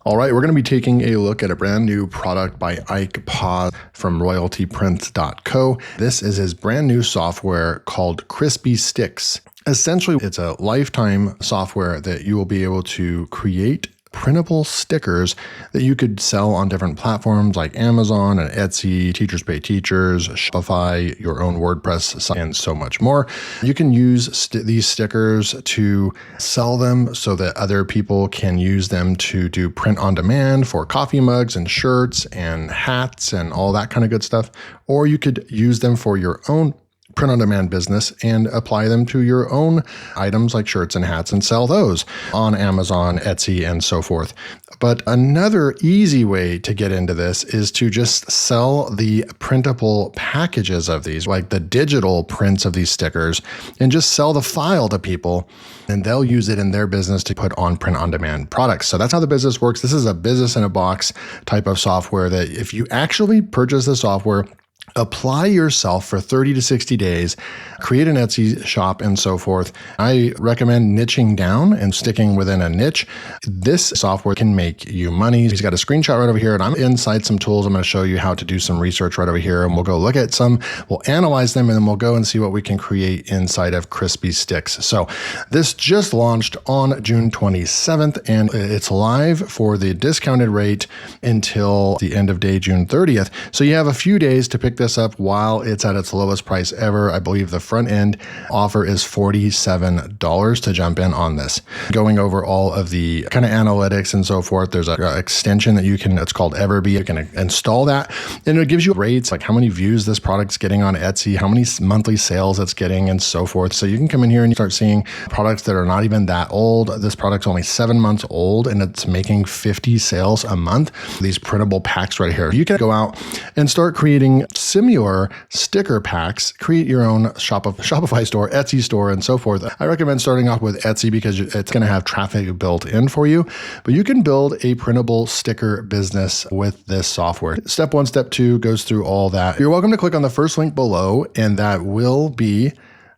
All right, we're going to be taking a look at a brand new product by Ike Paz from royaltyprints.co. This is his brand new software called Crispy Stix. Essentially, it's a lifetime software that you will be able to create printable stickers that you could sell on different platforms like Amazon and Etsy, Teachers Pay Teachers, Shopify, your own WordPress site, and so much more. You can use these stickers to sell them so that other people can use them to do print on demand for coffee mugs and shirts and hats and all that kind of good stuff. Or you could use them for your own print-on-demand business and apply them to your own items like shirts and hats and sell those on Amazon, Etsy, and so forth. But another easy way to get into this is to just sell the printable packages of these, like the digital prints of these stickers, and just sell the file to people, and they'll use it in their business to put on print-on-demand products. So that's how the business works. This is a business-in-a-box type of software that if you actually purchase the software, apply yourself for 30 to 60 days, create an Etsy shop and so forth. I recommend niching down and sticking within a niche. This software can make you money. He's got a screenshot right over here, and I'm inside some tools. I'm going to show you how to do some research right over here, and we'll go look at some, we'll analyze them, and then we'll go and see what we can create inside of Crispy Stix. So this just launched on June 27th, and it's live for the discounted rate until the end of day, June 30th. So you have a few days to pick this up while it's at its lowest price ever. I believe the front end offer is $47 to jump in on this. Going over all of the kind of analytics and so forth, there's an extension that you can, it's called Everbee. You can install that, and it gives you rates like how many views this product's getting on Etsy, how many monthly sales it's getting, and so forth. So you can come in here and you start seeing products that are not even that old. This product's only 7 months old, and it's making 50 sales a month. These printable packs right here. You can go out and start creating similar sticker packs, create your own Shopify store, Etsy store, and so forth. I recommend starting off with Etsy because it's going to have traffic built in for you, but you can build a printable sticker business with this software. Step 1, step 2 goes through all that. You're welcome to click on the first link below, and that will be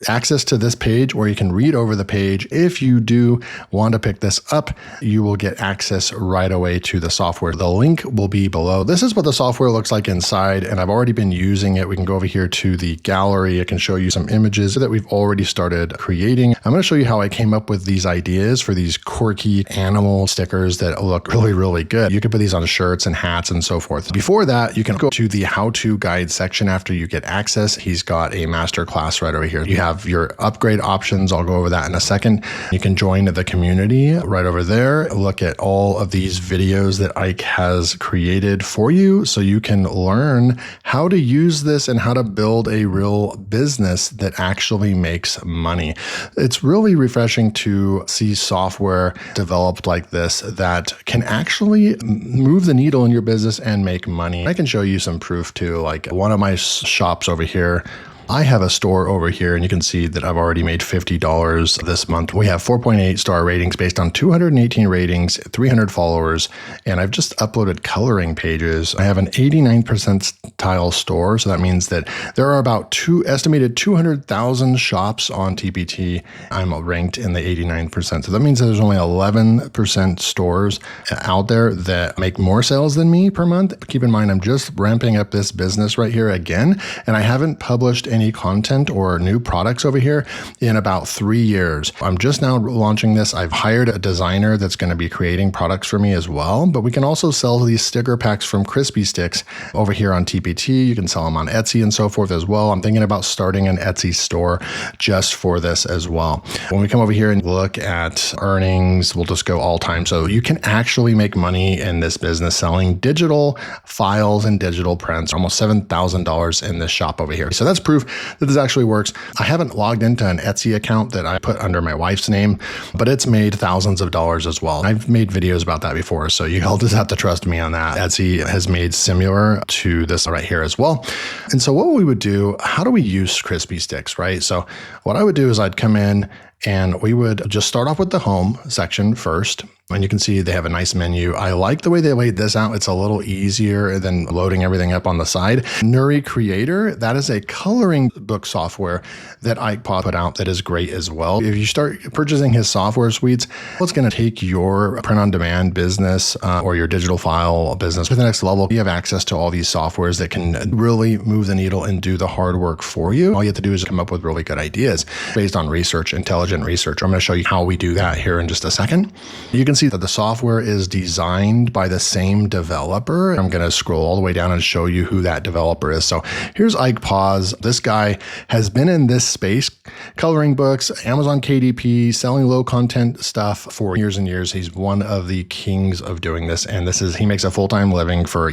access to this page where you can read over the page. If you do want to pick this up, you will get access right away to the software. The link will be below. This is what the software looks like inside, and I've already been using it. We can go over here to the gallery. I can show you some images that we've already started creating. I'm going to show you how I came up with these ideas for these quirky animal stickers that look really, really good. You can put these on shirts and hats and so forth. Before that, you can go to the how-to guide section after you get access. He's got a master class right over here. You have your upgrade options. I'll go over that in a second. You can join the community right over there. Look at all of these videos that Ike has created for you so you can learn how to use this and how to build a real business that actually makes money. It's really refreshing to see software developed like this that can actually move the needle in your business and make money. I can show you some proof too, like one of my shops over here. I have a store over here, and you can see that I've already made $50 this month. We have 4.8 star ratings based on 218 ratings, 300 followers, and I've just uploaded coloring pages. I have an 89 percentile store, so that means that there are about estimated 200,000 shops on TPT. I'm ranked in the 89%. So that means that there's only 11% stores out there that make more sales than me per month. Keep in mind, I'm just ramping up this business right here again, and I haven't published any content or new products over here in about 3 years. I'm just now launching this. I've hired a designer that's going to be creating products for me as well, but we can also sell these sticker packs from Crispy Stix over here on TPT. You can sell them on Etsy and so forth as well. I'm thinking about starting an Etsy store just for this as well. When we come over here and look at earnings, we'll just go all time. So you can actually make money in this business selling digital files and digital prints, almost $7,000 in this shop over here. So that's proof that this actually works. I haven't logged into an Etsy account that I put under my wife's name, but it's made thousands of dollars as well. I've made videos about that before, so you'll just have to trust me on that. Etsy has made similar to this right here as well. And so what we would do, how do we use Crispy Stix, right? So what I would do is I'd come in and we would just start off with the home section first. And you can see they have a nice menu. I like the way they laid this out. It's a little easier than loading everything up on the side. Nuri Creator, that is a coloring book software that Ike Paz put out that is great as well. If you start purchasing his software suites, it's going to take your print-on-demand business or your digital file business to the next level. You have access to all these softwares that can really move the needle and do the hard work for you. All you have to do is come up with really good ideas based on research, intelligent research. I'm going to show you how we do that here in just a second. You can see that the software is designed by the same developer. I'm going to scroll all the way down and show you who that developer is. So here's Ike Paz. This guy has been in this space, coloring books, Amazon KDP, selling low content stuff for years and years. He's one of the kings of doing this. And he makes a full-time living for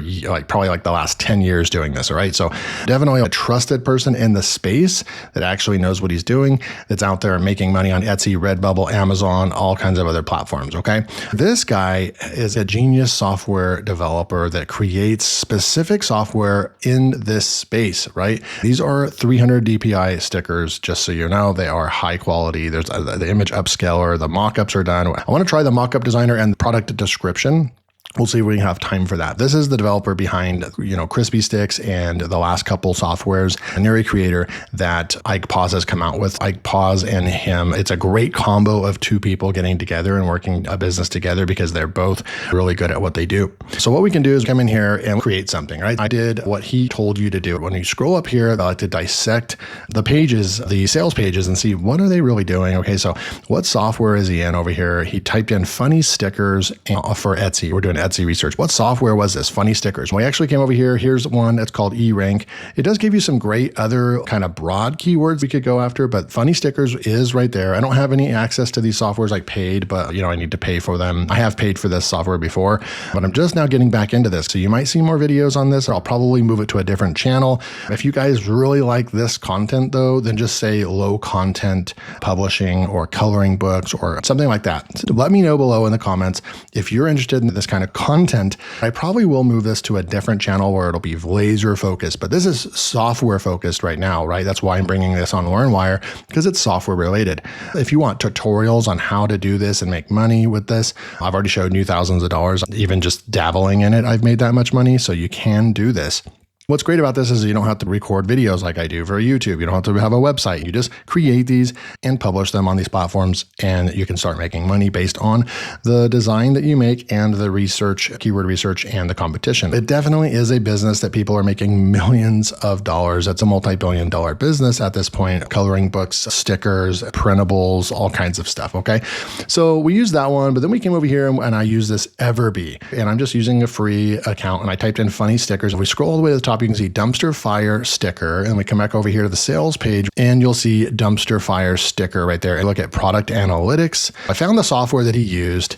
probably the last 10 years doing this. All right. So definitely a trusted person in the space that actually knows what he's doing, that's out there making money on Etsy, Redbubble, Amazon, all kinds of other platforms. Okay. This guy is a genius software developer that creates specific software in this space, right? These are 300 DPI stickers, just so you know. They are high quality. There's the image upscaler, the mockups are done. I want to try the mockup designer and the product description. We'll see if we have time for that. This is the developer behind, Crispy Stix and the last couple softwares, Nuri Creator, that Ike Paz has come out with. Ike Paz and him, it's a great combo of two people getting together and working a business together because they're both really good at what they do. So what we can do is come in here and create something, right? I did what he told you to do. When you scroll up here, I like to dissect the pages, the sales pages, and see what are they really doing. Okay, so what software is he in over here? He typed in funny stickers for Etsy. We're doing Etsy research. What software was this? Funny stickers. We actually came over here. Here's one that's called eRank. It does give you some great other kind of broad keywords we could go after, but funny stickers is right there. I don't have any access to these softwares like paid, but I need to pay for them. I have paid for this software before, but I'm just now getting back into this. So you might see more videos on this. I'll probably move it to a different channel. If you guys really like this content though, then just say low content publishing or coloring books or something like that. So let me know below in the comments if you're interested in this kind of content. I probably will move this to a different channel where it'll be laser focused, but this is software focused right now, right? That's why I'm bringing this on LearnWire, because it's software related. If you want tutorials on how to do this and make money with this, I've already showed you thousands of dollars, even just dabbling in it. I've made that much money, so you can do this. What's great about this is you don't have to record videos like I do for YouTube. You don't have to have a website. You just create these and publish them on these platforms, and you can start making money based on the design that you make and the research, keyword research, and the competition. It definitely is a business that people are making millions of dollars. It's a multi-billion-dollar business at this point. Coloring books, stickers, printables, all kinds of stuff, okay? So we use that one, but then we came over here and I use this Everbee, and I'm just using a free account, and I typed in funny stickers. If we scroll all the way to the top, you can see dumpster fire sticker, and we come back over here to the sales page and you'll see dumpster fire sticker right there. And look at product analytics. I found the software that he used,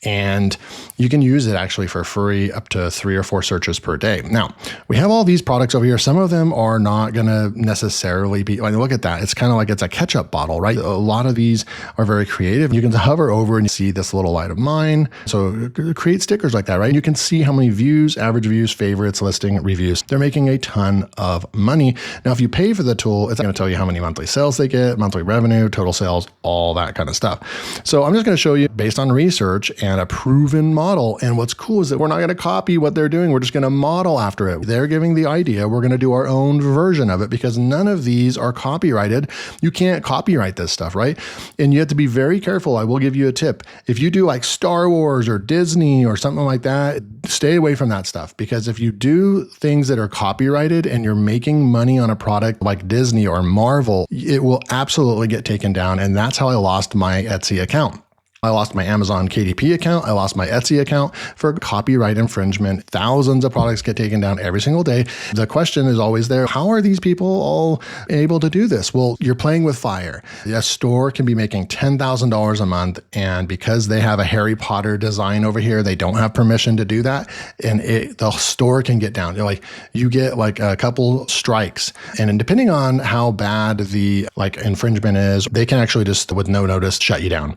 and you can use it actually for free up to 3 or 4 searches per day. Now, we have all these products over here. Some of them are not going to necessarily be, look at that. It's kind of like it's a ketchup bottle, right? A lot of these are very creative. You can hover over and you see this little light of mine. So create stickers like that, right? You can see how many views, average views, favorites, listing, reviews. They're making a ton of money. Now, if you pay for the tool, it's going to tell you how many monthly sales they get, monthly revenue, total sales, all that kind of stuff. So I'm just going to show you based on research and a proven model. And what's cool is that we're not going to copy what they're doing. We're just going to model after it. They're giving the idea. We're going to do our own version of it because none of these are copyrighted. You can't copyright this stuff, right? And you have to be very careful. I will give you a tip. If you do like Star Wars or Disney or something like that, stay away from that stuff, because if you do things that are copyrighted and you're making money on a product like Disney or Marvel, it will absolutely get taken down. And that's how I lost my Etsy account. I lost my Amazon KDP account. I lost my Etsy account for copyright infringement. Thousands of products get taken down every single day. The question is always there, how are these people all able to do this? Well, you're playing with fire. A store can be making $10,000 a month, and because they have a Harry Potter design over here, they don't have permission to do that, and the store can get down. You get like a couple strikes, and depending on how bad the infringement is, they can actually just with no notice shut you down.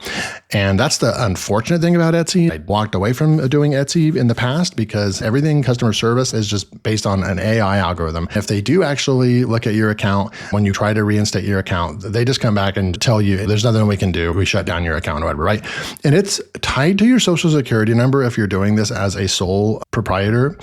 And And that's the unfortunate thing about Etsy. I walked away from doing Etsy in the past because everything customer service is just based on an AI algorithm. If they do actually look at your account, when you try to reinstate your account, they just come back and tell you there's nothing we can do. We shut down your account or whatever, right? And it's tied to your social security number if you're doing this as a sole proprietor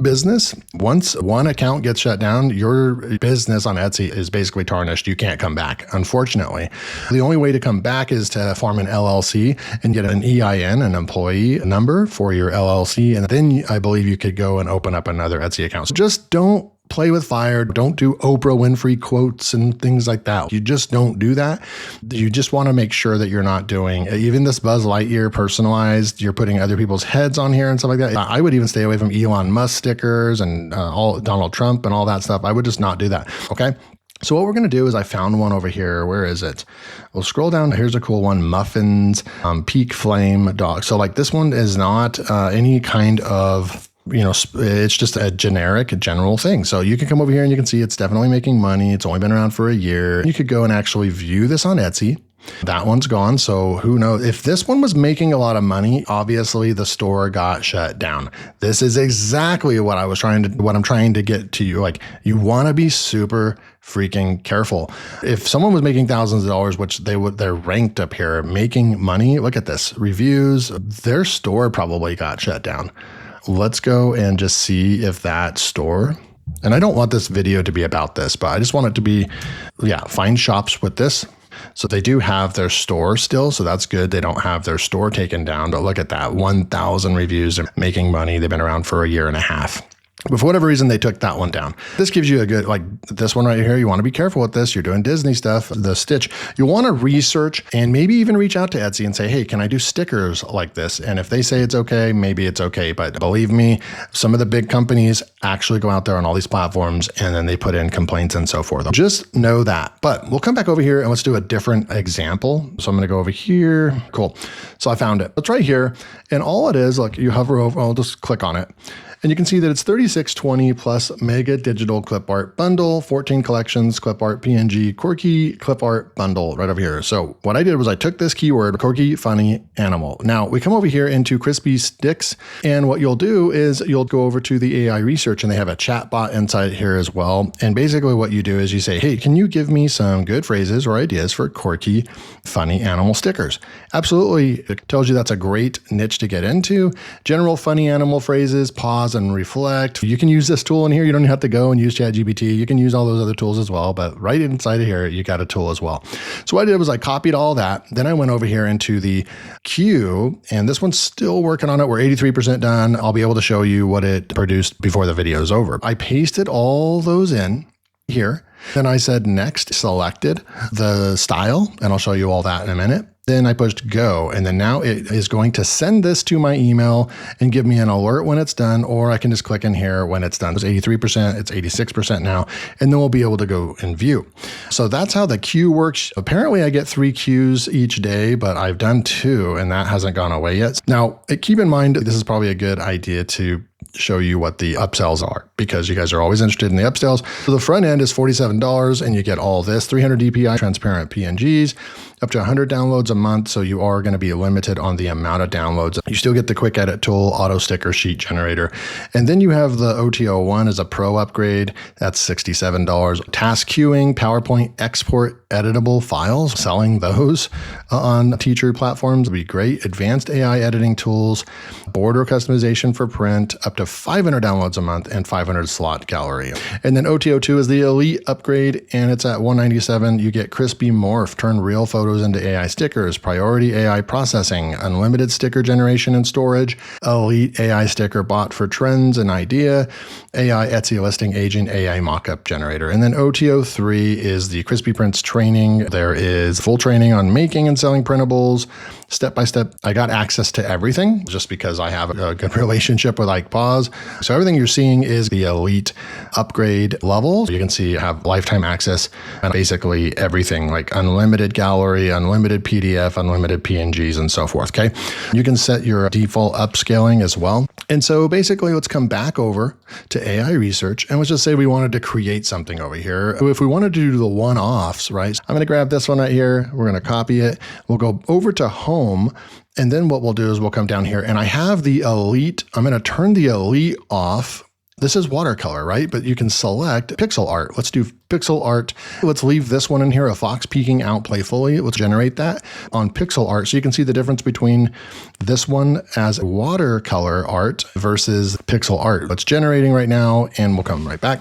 business. Once one account gets shut down, your business on Etsy is basically tarnished. You can't come back, unfortunately. The only way to come back is to form an LLC and get an EIN, an employee number for your LLC. And then I believe you could go and open up another Etsy account. So just don't play with fire. Don't do Oprah Winfrey quotes and things like that. You just don't do that. You just want to make sure that you're not doing even this Buzz Lightyear personalized. You're putting other people's heads on here and stuff like that. I would even stay away from Elon Musk stickers and all Donald Trump and all that stuff. I would just not do that. Okay. So what we're going to do is I found one over here. Where is it? We'll scroll down. Here's a cool one. Muffins, Peak Flame Dog. So like this one is not any kind of, it's just a general thing. So you can come over here and you can see it's definitely making money. It's only been around for a year. You could go and actually view this on Etsy. That one's gone. So who knows? If this one was making a lot of money, obviously the store got shut down. This is exactly what I'm trying to get to you. Like, you want to be super freaking careful. If someone was making thousands of dollars, which they're ranked up here, making money, look at this, reviews, their store probably got shut down. Let's go and just see if that store, and I don't want this video to be about this, but I just want it to be, find shops with this. So they do have their store still, so that's good. They don't have their store taken down, but look at that, 1,000 reviews, they're making money. They've been around for a year and a half. But for whatever reason, they took that one down. This gives you a good, like this one right here, you want to be careful with this. You're doing Disney stuff, the Stitch. You want to research and maybe even reach out to Etsy and say, hey, can I do stickers like this? And if they say it's okay, maybe it's okay. But believe me, some of the big companies actually go out there on all these platforms and then they put in complaints and so forth. Just know that. But we'll come back over here and let's do a different example. So I'm going to go over here. Cool. So I found it. It's right here. And all it is, like you hover over, I'll just click on it. And you can see that it's $36.20 plus mega digital clip art bundle, 14 collections, clip art, PNG, quirky clip art bundle right over here. So what I did was I took this keyword, quirky, funny, animal. Now we come over here into Crispy Stix. And what you'll do is you'll go over to the AI research and they have a chat bot inside here as well. And basically what you do is you say, hey, can you give me some good phrases or ideas for quirky, funny animal stickers? Absolutely. It tells you that's a great niche to get into. General funny animal phrases, pause and reflect. You can use this tool in here. You don't have to go and use ChatGPT. You can use all those other tools as well, but right inside of here, you got a tool as well. So what I did was I copied all that. Then I went over here into the queue, and this one's still working on it. We're 83% done. I'll be able to show you what it produced before the video is over. I pasted all those in here. Then I said next, selected the style, and I'll show you all that in a minute. Then I pushed go, and then now it is going to send this to my email and give me an alert when it's done, or I can just click in here when it's done. It's 83%, it's 86% now, and then we'll be able to go and view. So that's how the queue works. Apparently I get 3 queues each day, but I've done 2 and that hasn't gone away yet. Now, keep in mind, this is probably a good idea to show you what the upsells are, because you guys are always interested in the upsells. So the front end is $47 and you get all this, 300 DPI transparent PNGs, up to 100 downloads a month. So you are going to be limited on the amount of downloads. You still get the quick edit tool, auto sticker sheet generator. And then you have the OTO1 as a pro upgrade. That's $67. Task queuing, PowerPoint export editable files, selling those on teacher platforms would be great. Advanced AI editing tools, border customization for print, up to 500 downloads a month and 500 slot gallery. And then OTO2 is the elite upgrade and it's at $197. You get crispy morph, turn real photos into AI stickers, priority AI processing, unlimited sticker generation and storage, elite AI sticker bot for trends and idea, AI Etsy listing agent, AI mockup generator. And then OTO3 is the Crispy Prints training. There is full training on making and selling printables, step by step. I got access to everything just because I have a good relationship with Pause. So everything you're seeing is the elite upgrade level. You can see you have lifetime access and basically everything, like unlimited gallery, unlimited PDF, unlimited PNGs, and so forth. Okay. You can set your default upscaling as well. And so basically, let's come back over to AI research and let's just say we wanted to create something over here. If we wanted to do the one-offs, right? I'm going to grab this one right here. We're going to copy it. We'll go over to home. And then what we'll do is we'll come down here and I have the elite. I'm going to turn the elite off. This is watercolor, right? But you can select pixel art. Let's do pixel art. Let's leave this one in here, a fox peeking out playfully. Let's generate that on pixel art. So you can see the difference between this one as watercolor art versus pixel art. It's generating right now and we'll come right back.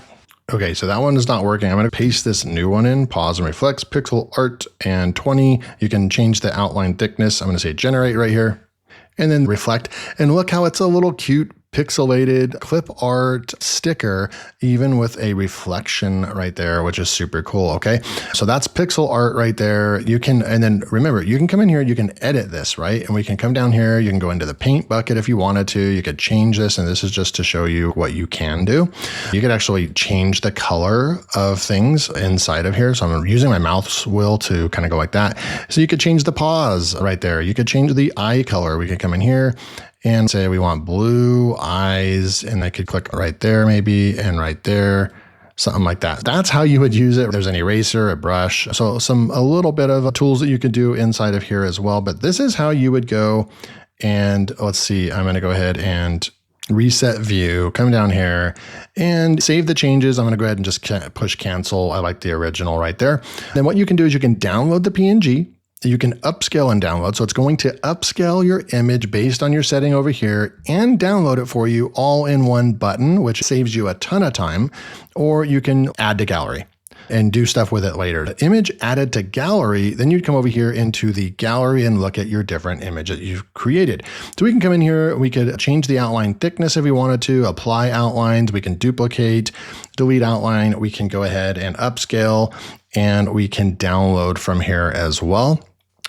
Okay, so that one is not working. I'm going to paste this new one in, pause and reflex, pixel art and 20. You can change the outline thickness. I'm going to say generate right here and then reflect. And look how it's a little cute pixelated clip art sticker, even with a reflection right there, which is super cool. Okay. So that's pixel art right there. You can, and then remember, you can come in here, you can edit this, right? And we can come down here, you can go into the paint bucket if you wanted to, you could change this. And this is just to show you what you can do. You could actually change the color of things inside of here. So I'm using my mouse wheel to kind of go like that. So you could change the pause right there. You could change the eye color. We could come in here and say we want blue eyes, and I could click right there maybe, and right there, something like that. That's how you would use it. There's an eraser, a brush, so a little bit of tools that you could do inside of here as well. But this is how you would go. And let's see, I'm going to go ahead and reset view, come down here and save the changes. I'm going to go ahead and just push cancel. I like the original right there. Then what you can do is you can download the PNG. You can upscale and download. So it's going to upscale your image based on your setting over here and download it for you all in one button, which saves you a ton of time. Or you can add to gallery and do stuff with it later. The image added to gallery, then you'd come over here into the gallery and look at your different image that you've created. So we can come in here, we could change the outline thickness if we wanted to, apply outlines, we can duplicate, delete outline, we can go ahead and upscale, and we can download from here as well.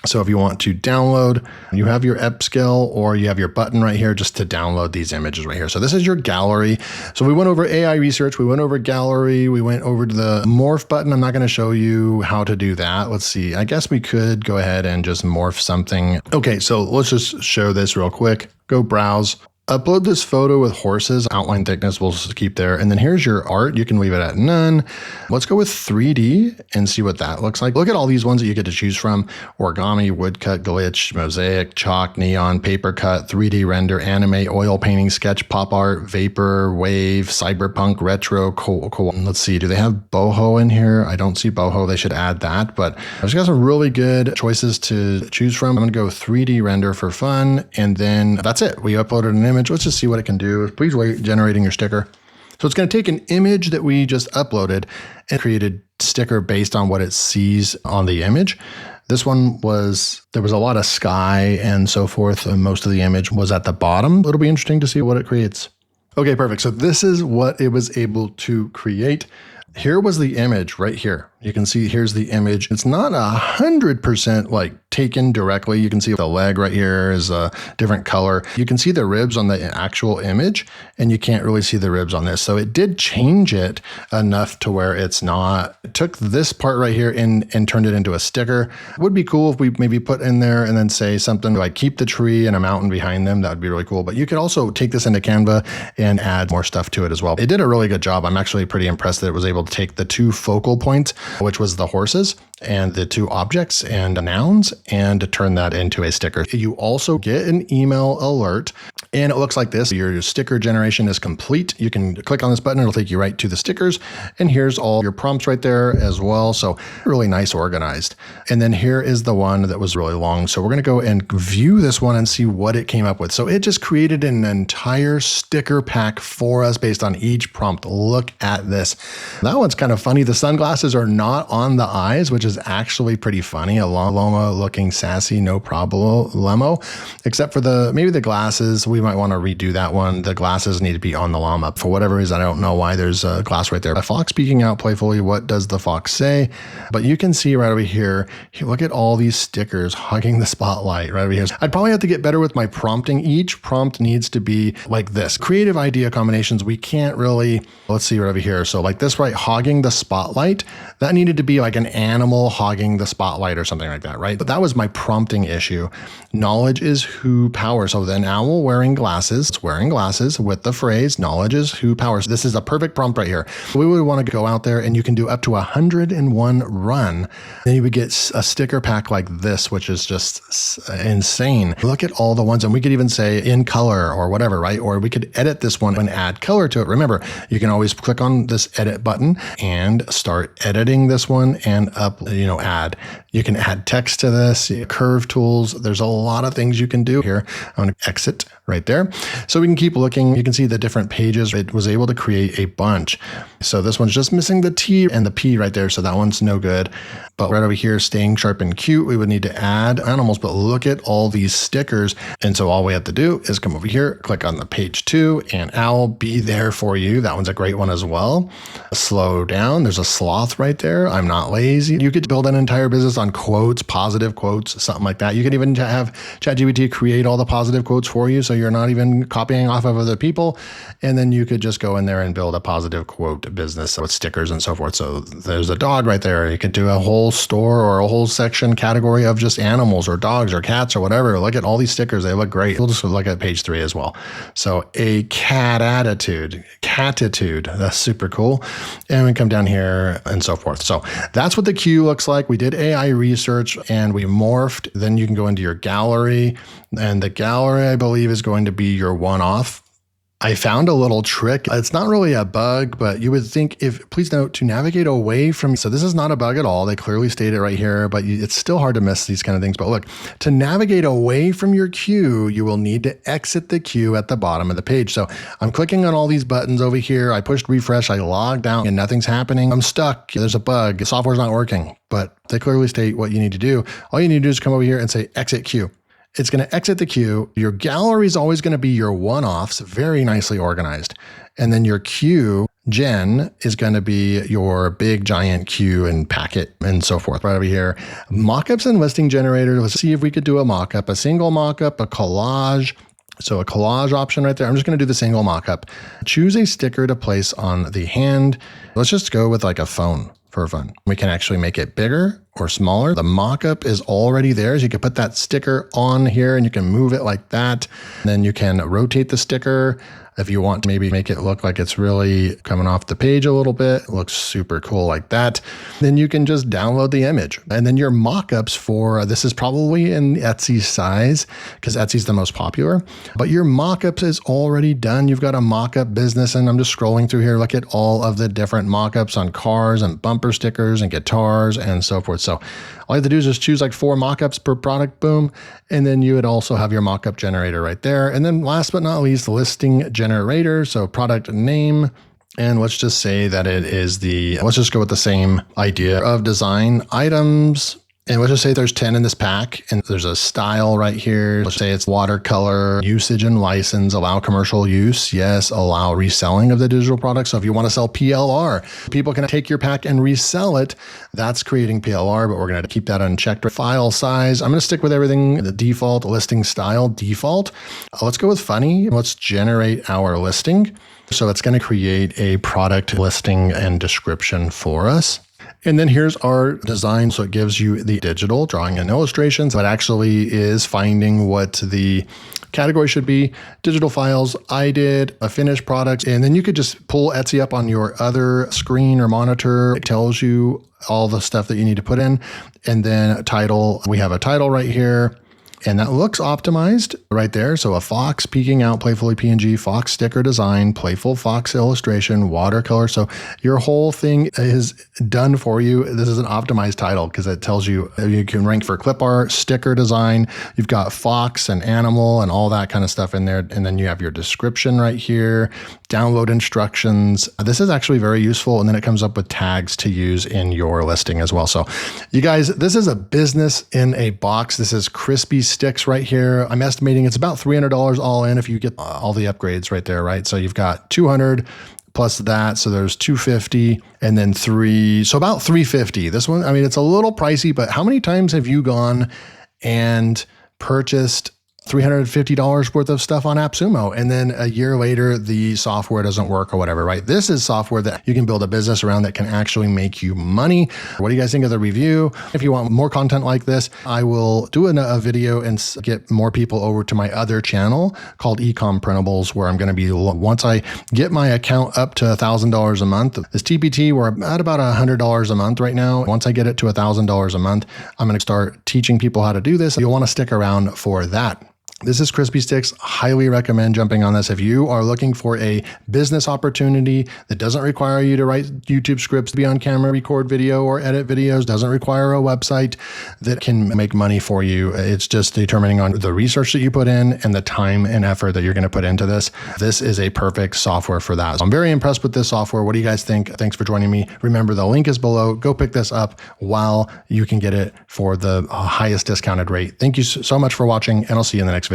So if you want to download, you have your upscale or you have your button right here just to download these images right here. So this is your gallery. So we went over AI research, we went over gallery, we went over to the morph button. I'm not going to show you how to do that. Let's see. I guess we could go ahead and just morph something. Okay, so let's just show this real quick. Go browse. Upload this photo with horses, outline thickness, we'll just keep there. And then here's your art. You can leave it at none. Let's go with 3D and see what that looks like. Look at all these ones that you get to choose from. Origami, woodcut, glitch, mosaic, chalk, neon, paper cut, 3D render, anime, oil painting, sketch, pop art, vapor, wave, cyberpunk, retro, cool. Let's see, do they have boho in here? I don't see boho. They should add that, but I've got some really good choices to choose from. I'm gonna go 3D render for fun. And then that's it. We uploaded an image. Let's just see what it can do. Please wait generating your sticker. So it's going to take an image that we just uploaded and create a sticker based on what it sees on the image. This one there was a lot of sky and so forth, and most of the image was at the bottom. It'll be interesting to see what it creates. Okay, perfect. So this is what it was able to create. Here was the image right here. You can see here's the image. It's not 100% like taken directly. You can see the leg right here is a different color. You can see the ribs on the actual image and you can't really see the ribs on this. So it did change it enough to where it took this part right here and turned it into a sticker. It would be cool if we maybe put in there and then say something like keep the tree and a mountain behind them. That would be really cool. But you could also take this into Canva and add more stuff to it as well. It did a really good job. I'm actually pretty impressed that it was able to take the two focal points, which was the horses and the two objects and nouns, and to turn that into a sticker. You also get an email alert and it looks like this. Your sticker generation is complete. You can click on this button. It'll take you right to the stickers. And here's all your prompts right there as well. So really nice organized. And then here is the one that was really long. So we're going to go and view this one and see what it came up with. So it just created an entire sticker pack for us based on each prompt. Look at this. That one's kind of funny. The sunglasses are not on the eyes, which is actually pretty funny. A llama looking sassy, no problemo, except for maybe the glasses. We might want to redo that one. The glasses need to be on the llama. For whatever reason, I don't know why there's a glass right there. A fox peeking out playfully. What does the fox say? But you can see right over here, look at all these stickers hugging the spotlight right over here. I'd probably have to get better with my prompting. Each prompt needs to be like this. Creative idea combinations, we can't really, let's see right over here. So like this, right, hogging the spotlight, that needed to be like an animal animal hogging the spotlight or something like that, right? But that was my prompting issue. Knowledge is who powers. So then owl wearing glasses, it's wearing glasses with the phrase knowledge is who powers. This is a perfect prompt right here. We would want to go out there and you can do up to 101 run. Then you would get a sticker pack like this, which is just insane. Look at all the ones, and we could even say in color or whatever, right? Or we could edit this one and add color to it. Remember, you can always click on this edit button and start editing this one and add. You can add text to this, curve tools. There's a lot of things you can do here. I'm going to exit right there. So we can keep looking. You can see the different pages. It was able to create a bunch. So this one's just missing the T and the P right there. So that one's no good. But right over here, staying sharp and cute, we would need to add animals, but look at all these stickers. And so all we have to do is come over here, click on the page 2, and owl be there for you. That one's a great one as well. Slow down. There's a sloth right there. I'm not lazy. You could build an entire business on quotes, positive quotes, something like that. You could even have ChatGPT create all the positive quotes for you, so you're not even copying off of other people. And then you could just go in there and build a positive quote business with stickers and so forth. So there's a dog right there. You could do a whole store or a whole section category of just animals or dogs or cats or whatever. Look at all these stickers. They look great. We'll just look at page 3 as well. So a catitude. That's super cool. And we come down here and so forth. So that's what the queue looks like. We did AI research and we morphed. Then you can go into your gallery, and the gallery, I believe, is going to be your one-off. I found a little trick. It's not really a bug, but you would think please note to navigate away from, so this is not a bug at all. They clearly state it right here, but it's still hard to miss these kind of things. But look, to navigate away from your queue, you will need to exit the queue at the bottom of the page. So I'm clicking on all these buttons over here. I pushed refresh, I logged out and nothing's happening. I'm stuck. There's a bug. The software's not working, but they clearly state what you need to do. All you need to do is come over here and say exit queue. It's going to exit the queue. Your gallery is always going to be your one-offs, very nicely organized. And then your queue gen is going to be your big giant queue and packet and so forth. Right over here, mockups and listing generator. Let's see if we could do a mockup, a single mockup, a collage. So a collage option right there. I'm just going to do the single mockup. Choose a sticker to place on the hand. Let's just go with like a phone for fun. We can actually make it bigger or smaller. The mockup is already there. So you can put that sticker on here and you can move it like that. And then you can rotate the sticker if you want to maybe make it look like it's really coming off the page a little bit. It looks super cool like that. Then you can just download the image. And then your mockups for, this is probably in Etsy size because Etsy's the most popular, but your mockups is already done. You've got a mockup business, and I'm just scrolling through here. Look at all of the different mockups on cars and bumper stickers and guitars and so forth. So all you have to do is just choose like 4 mockups per product, boom. And then you would also have your mockup generator right there. And then last but not least, the listing generator. So product name. And let's just say that it is let's just go with the same idea of design items. And let's just say there's 10 in this pack and there's a style right here. Let's say it's watercolor, usage and license, allow commercial use. Yes, allow reselling of the digital product. So if you want to sell PLR, people can take your pack and resell it. That's creating PLR, but we're going to keep that unchecked. File size, I'm going to stick with everything, the default listing style default. Let's go with funny. Let's generate our listing. So it's going to create a product listing and description for us. And then here's our design. So it gives you the digital drawing and illustrations, but actually is finding what the category should be. Digital files, I did a finished product. And then you could just pull Etsy up on your other screen or monitor. It tells you all the stuff that you need to put in. And then title, we have a title right here. And that looks optimized right there. So a fox peeking out, playfully PNG, fox sticker design, playful fox illustration, watercolor. So your whole thing is done for you. This is an optimized title because it tells you you can rank for clip art, sticker design. You've got fox and animal and all that kind of stuff in there. And then you have your description right here, download instructions. This is actually very useful. And then it comes up with tags to use in your listing as well. So you guys, this is a business in a box. This is crispy Stix right here. I'm estimating it's about $300 all in if you get all the upgrades right there, right? So you've got 200 plus that. So there's 250 and then 3. So about 350. This one, I mean, it's a little pricey, but how many times have you gone and purchased $350 worth of stuff on AppSumo. And then a year later, the software doesn't work or whatever, right? This is software that you can build a business around that can actually make you money. What do you guys think of the review? If you want more content like this, I will do a video and get more people over to my other channel called Ecom Printables, where I'm going to be, once I get my account up to $1,000 a month, this TPT, we're at about $100 a month right now. Once I get it to $1,000 a month, I'm going to start teaching people how to do this. You'll want to stick around for that. This is Crispy Stix. Highly recommend jumping on this. If you are looking for a business opportunity that doesn't require you to write YouTube scripts, be on camera, record video, or edit videos, doesn't require a website that can make money for you. It's just determining on the research that you put in and the time and effort that you're going to put into this. This is a perfect software for that. So I'm very impressed with this software. What do you guys think? Thanks for joining me. Remember, the link is below. Go pick this up while you can get it for the highest discounted rate. Thank you so much for watching, and I'll see you in the next video.